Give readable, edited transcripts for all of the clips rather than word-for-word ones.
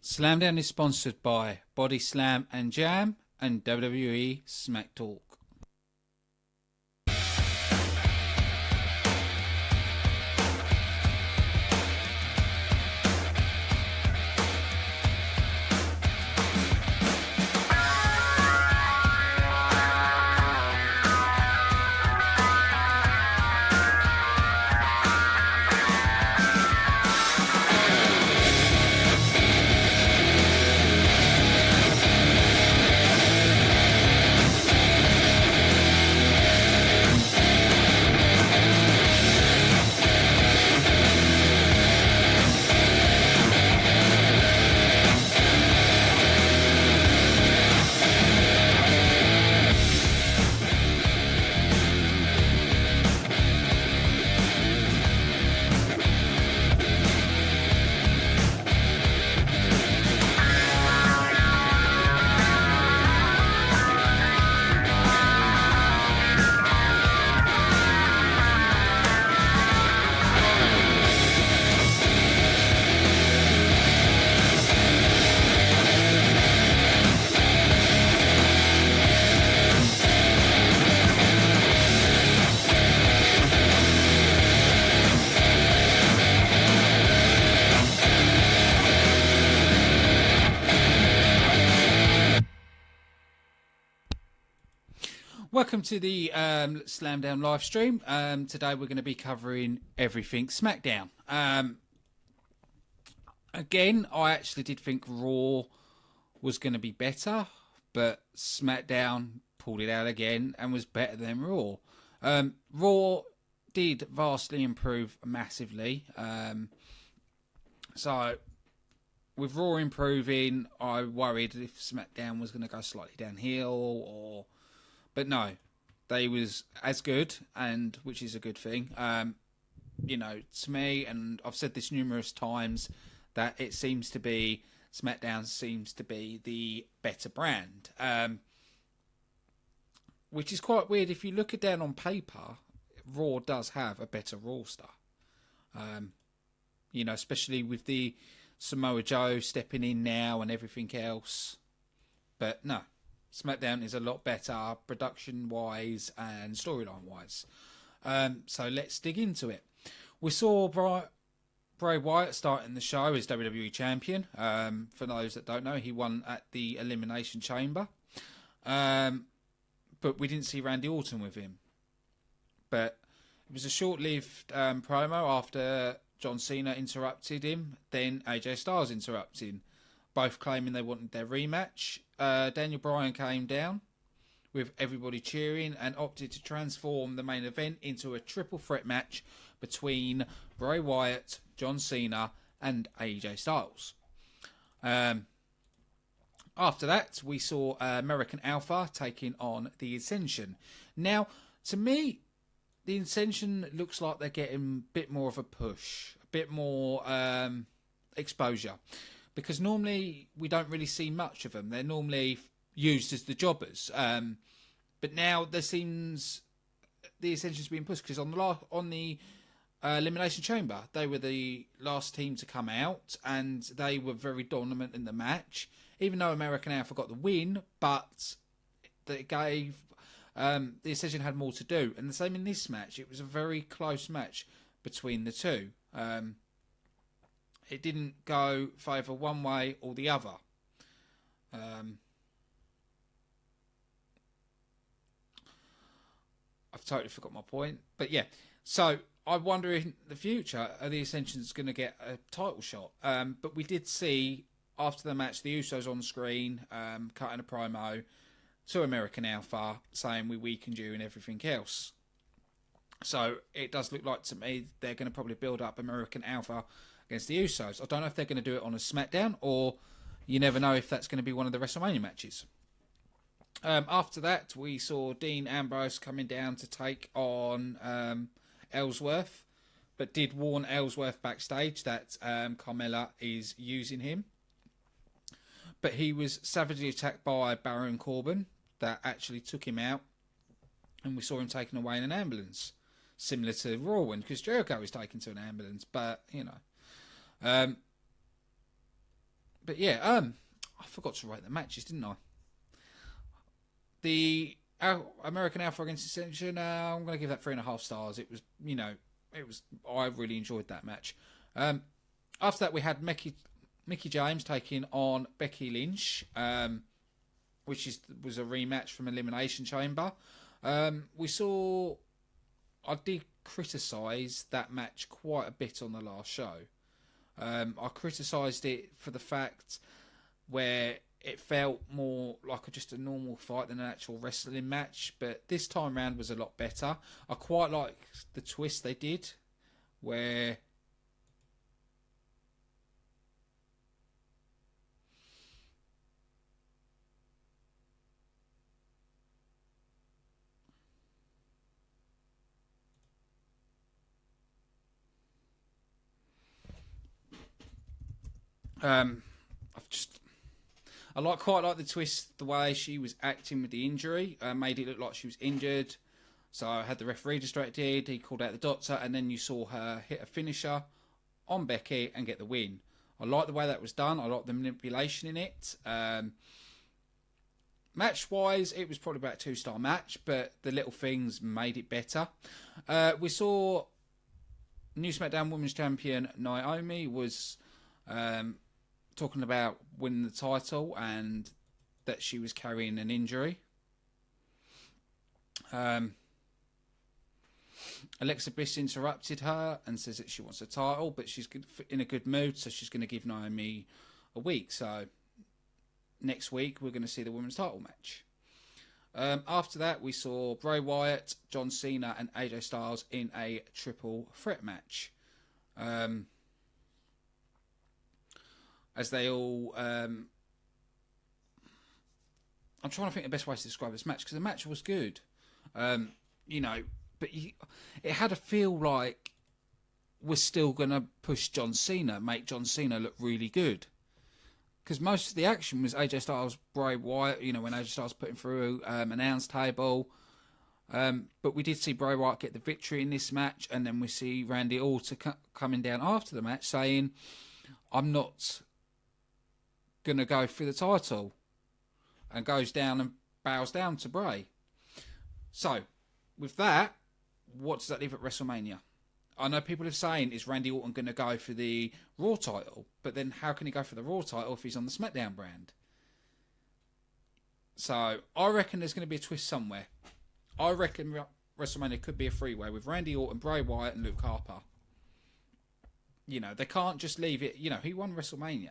Slamdown is sponsored by BODYSLAM and Jam and WWE SmackTalk. Welcome to the Slamdown live stream. Today we're going to be covering everything SmackDown. Again, I actually did think Raw was going to be better, but SmackDown pulled it out again and was better than Raw. Raw did vastly improve massively. So with Raw improving, I worried if SmackDown was going to go slightly downhill But no, they was as good, and which is a good thing. You know, to me, and I've said this numerous times, that it seems to be SmackDown seems to be the better brand, which is quite weird. If you look it down on paper, Raw does have a better roster. You know, especially with the Samoa Joe stepping in now and everything else. But no. SmackDown is a lot better production-wise and storyline-wise. So let's dig into it. We saw Bray Wyatt starting the show as WWE Champion. For those that don't know, he won at the Elimination Chamber. But we didn't see Randy Orton with him. But it was a short-lived promo after John Cena interrupted him. Then AJ Styles interrupted, both claiming they wanted their rematch. Daniel Bryan came down with everybody cheering and opted to transform the main event into a triple threat match between Bray Wyatt, John Cena and AJ Styles. After that, we saw American Alpha taking on the Ascension. Now, to me, the Ascension looks like they're getting a bit more of a push, a bit more exposure. Because normally we don't really see much of them. They're normally used as the jobbers. But now there seems the Ascension's being pushed. Because on the Elimination Chamber, they were the last team to come out. And they were very dominant in the match. Even though American Alpha got the win. But it gave... the Ascension had more to do. And the same in this match. It was a very close match between the two. It didn't go favour one way or the other. I've totally forgot my point. But yeah, so I wonder in the future, are the Ascension's going to get a title shot? But we did see, after the match, the Usos on screen, cutting a promo to American Alpha, saying we weakened you and everything else. So it does look like to me they're going to probably build up American Alpha against the Usos. I don't know if they're going to do it on a SmackDown, or you never know if that's going to be one of the WrestleMania matches. After that, we saw Dean Ambrose coming down to take on Ellsworth, but did warn Ellsworth backstage that Carmella is using him. But he was savagely attacked by Baron Corbin, that actually took him out, and we saw him taken away in an ambulance, similar to Raw when Chris Jericho was taken to an ambulance. But you know, But yeah, I forgot to rate the matches, didn't I? The American Alpha against Ascension, I'm going to give that 3.5 stars. It was, I really enjoyed that match. After that, we had Mickie James taking on Becky Lynch, which was a rematch from Elimination Chamber. I did criticise that match quite a bit on the last show. I criticised it for the fact where it felt more like just a normal fight than an actual wrestling match, but this time round was a lot better. I quite like the twist they did, where quite like the twist, the way she was acting with the injury, made it look like she was injured. So I had the referee distracted, he called out the doctor, and then you saw her hit a finisher on Becky and get the win. I like the way that was done. I like the manipulation in it. Match-wise, it was probably about a 2-star match, but the little things made it better. We saw new SmackDown Women's Champion Naomi was talking about winning the title and that she was carrying an injury. Alexa Bliss interrupted her and says that she wants a title, but she's in a good mood, so she's going to give Naomi a week. So next week we're going to see the women's title match. After that, we saw Bray Wyatt, John Cena, and AJ Styles in a triple threat match. As they all... I'm trying to think of the best way to describe this match, because the match was good. But it had a feel like we're still going to push John Cena, make John Cena look really good. Because most of the action was AJ Styles, Bray Wyatt, when AJ Styles put him through an announce table. But we did see Bray Wyatt get the victory in this match, and then we see Randy Orton coming down after the match saying, I'm not going to go for the title, and goes down and bows down to Bray. So, with that, what does that leave at WrestleMania? I know people are saying, is Randy Orton going to go for the Raw title? But then how can he go for the Raw title if he's on the SmackDown brand? So, I reckon there's going to be a twist somewhere. I reckon WrestleMania could be a three-way with Randy Orton, Bray Wyatt, and Luke Harper. They can't just leave it. He won WrestleMania.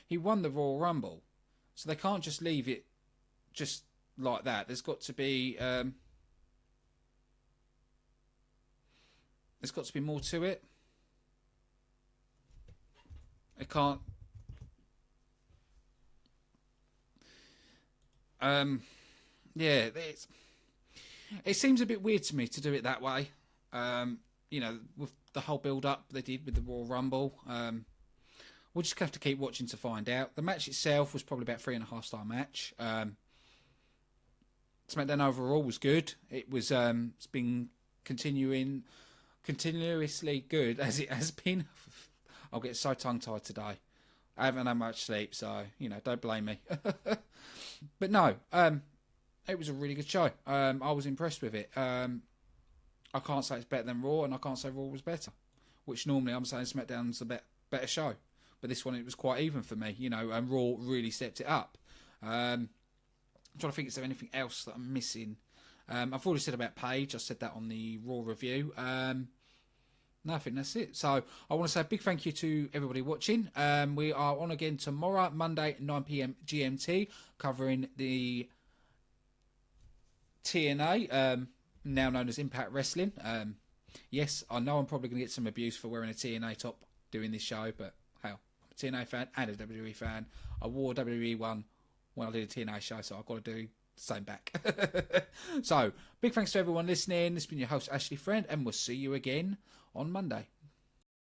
He won the Royal Rumble. So they can't just leave it just like that. There's got to be more to it. It can't. It seems a bit weird to me to do it that way. With the whole build-up they did with the Royal Rumble. We'll just have to keep watching to find out. The match itself was probably about 3.5-star match. SmackDown overall was good. It was it's been continuously good as it has been. I'll get so tongue-tied today. I haven't had much sleep, so don't blame me. But no, it was a really good show. I was impressed with it. I can't say it's better than Raw, and I can't say Raw was better, which normally I'm saying SmackDown's a better show. But this one, it was quite even for me, and Raw really stepped it up. I'm trying to think, is there anything else that I'm missing? I've already said about Paige. I said that on the Raw review. No, I think that's it. So I want to say a big thank you to everybody watching. We are on again tomorrow, Monday, 9 p.m. GMT, covering the TNA, now known as Impact Wrestling. Yes, I know I'm probably going to get some abuse for wearing a TNA top doing this show, but hell, I'm a TNA fan and a WWE fan. I wore a WWE one when I did a TNA show, so I've got to do the same back. So, big thanks to everyone listening. This has been your host, Ashley Friend, and we'll see you again on Monday.